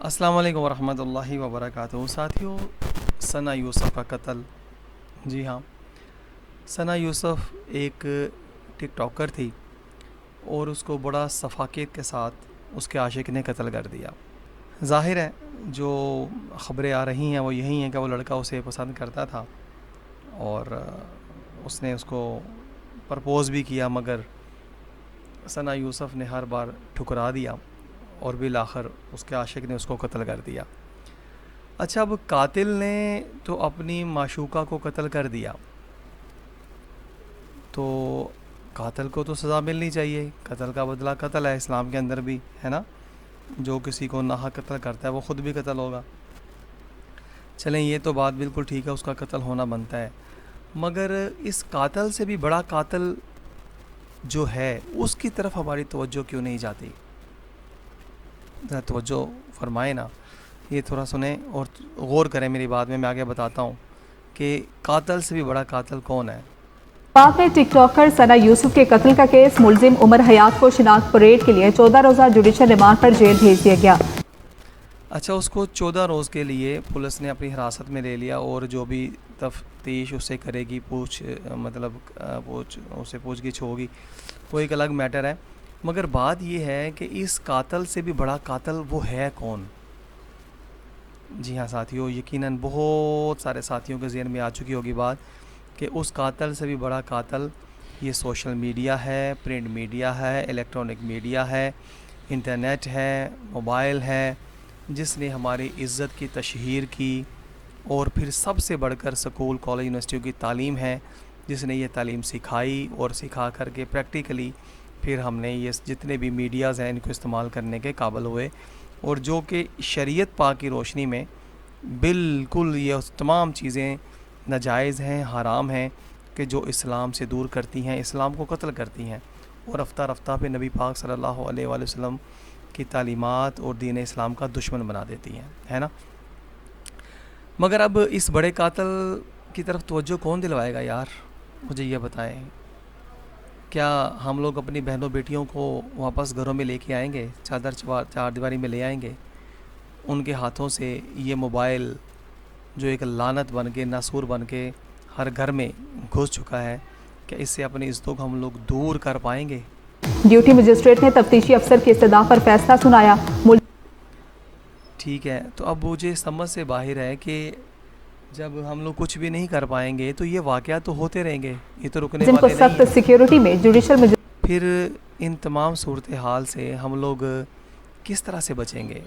अस्सलाम वालेकुम वरहमतुल्लाहि वबरकातुहू। साथियों, सना यूसुफ का कत्ल। जी हाँ, सना यूसुफ एक टिकटॉकर थी और उसको बड़ा सफाकियत के साथ उसके आशिक ने कत्ल कर दिया। ज़ाहिर है जो ख़बरें आ रही हैं वो यही हैं कि वो लड़का उसे पसंद करता था और उसने उसको प्रपोज़ भी किया, मगर सना यूसुफ ने हर बार ठुकरा दिया और बिल आखिर उसके आशिक ने उसको कत्ल कर दिया। अच्छा, अब कातिल ने तो अपनी माशूका को कत्ल कर दिया, तो कातिल को तो सज़ा मिलनी चाहिए। कत्ल का बदला कत्ल है, इस्लाम के अंदर भी है ना। जो किसी को नाहक कत्ल करता है वो ख़ुद भी कत्ल होगा। चलें, ये तो बात बिल्कुल ठीक है, उसका कत्ल होना बनता है। मगर इस कातिल से भी बड़ा कातिल जो है उसकी तरफ हमारी तवज्जो क्यों नहीं जाती? ज़रा तवज्जो फरमाएं ना, ये थोड़ा सुने और गौर करें मेरी बात में। मैं आगे बताता हूँ कि कातिल से भी बड़ा कातिल कौन है। पाक में टिकटॉकर सना यूसुफ के कत्ल का केस, मुलजिम उमर हयात को शिनाख्त परेड के लिए 14 रोज़ा जुडिशल रिमांड पर जेल भेज दिया गया। अच्छा, उसको 14 रोज़ के लिए पुलिस ने अपनी हिरासत में ले लिया और जो भी तफ्तीश उससे करेगी, उससे पूछगिछ होगी, वो एक अलग मैटर है। मगर बात ये है कि इस कातिल से भी बड़ा कातिल वो है कौन? जी हाँ साथियों, यकीनन बहुत सारे साथियों के ज़हन में आ चुकी होगी बात कि उस कातिल से भी बड़ा कातिल ये सोशल मीडिया है, प्रिंट मीडिया है, इलेक्ट्रॉनिक मीडिया है, इंटरनेट है, मोबाइल है, जिसने हमारी इज़्ज़त की तशहीर की। और फिर सबसे बढ़कर स्कूल, कॉलेज, यूनिवर्सिटियों की तालीम है, जिसने ये तालीम सिखाई और सिखा कर के प्रैक्टिकली फिर हमने ये जितने भी मीडियाज़ हैं इनको इस्तेमाल करने के काबिल हुए, और जो कि शरीयत पाक की रोशनी में बिल्कुल ये तमाम चीज़ें नाजायज़ हैं, हराम हैं, कि जो इस्लाम से दूर करती हैं, इस्लाम को कत्ल करती हैं और रफ्ता रफ्ता पे नबी पाक सल्लल्लाहु अलैहि वसल्लम की तालीमात और दीन इस्लाम का दुश्मन बना देती हैं, है ना। मगर अब इस बड़े कातिल की तरफ तवज्जो कौन दिलवाएगा यार? मुझे ये बताएं, क्या हम लोग अपनी बहनों बेटियों को वापस घरों में लेके आएंगे, चार दीवारी में ले आएंगे? उनके हाथों से ये मोबाइल जो एक लानत बन के, नासूर बन के हर घर में घुस चुका है, क्या इससे अपनी इज़्ज़तों को हम लोग दूर कर पाएंगे? ड्यूटी मजिस्ट्रेट ने तफ्तीशी अफसर की इस्तदा पर फैसला सुनाया। ठीक है, तो अब मुझे समझ से बाहर है कि जब हम लोग कुछ भी नहीं कर पाएंगे तो ये वाक़यात तो होते रहेंगे, ये तो रुकने मुलजिम को वाले नहीं सख्त हैं। सिक्योरिटी में जुडिशल फिर इन तमाम सूरत हाल से हम लोग किस तरह से बचेंगे?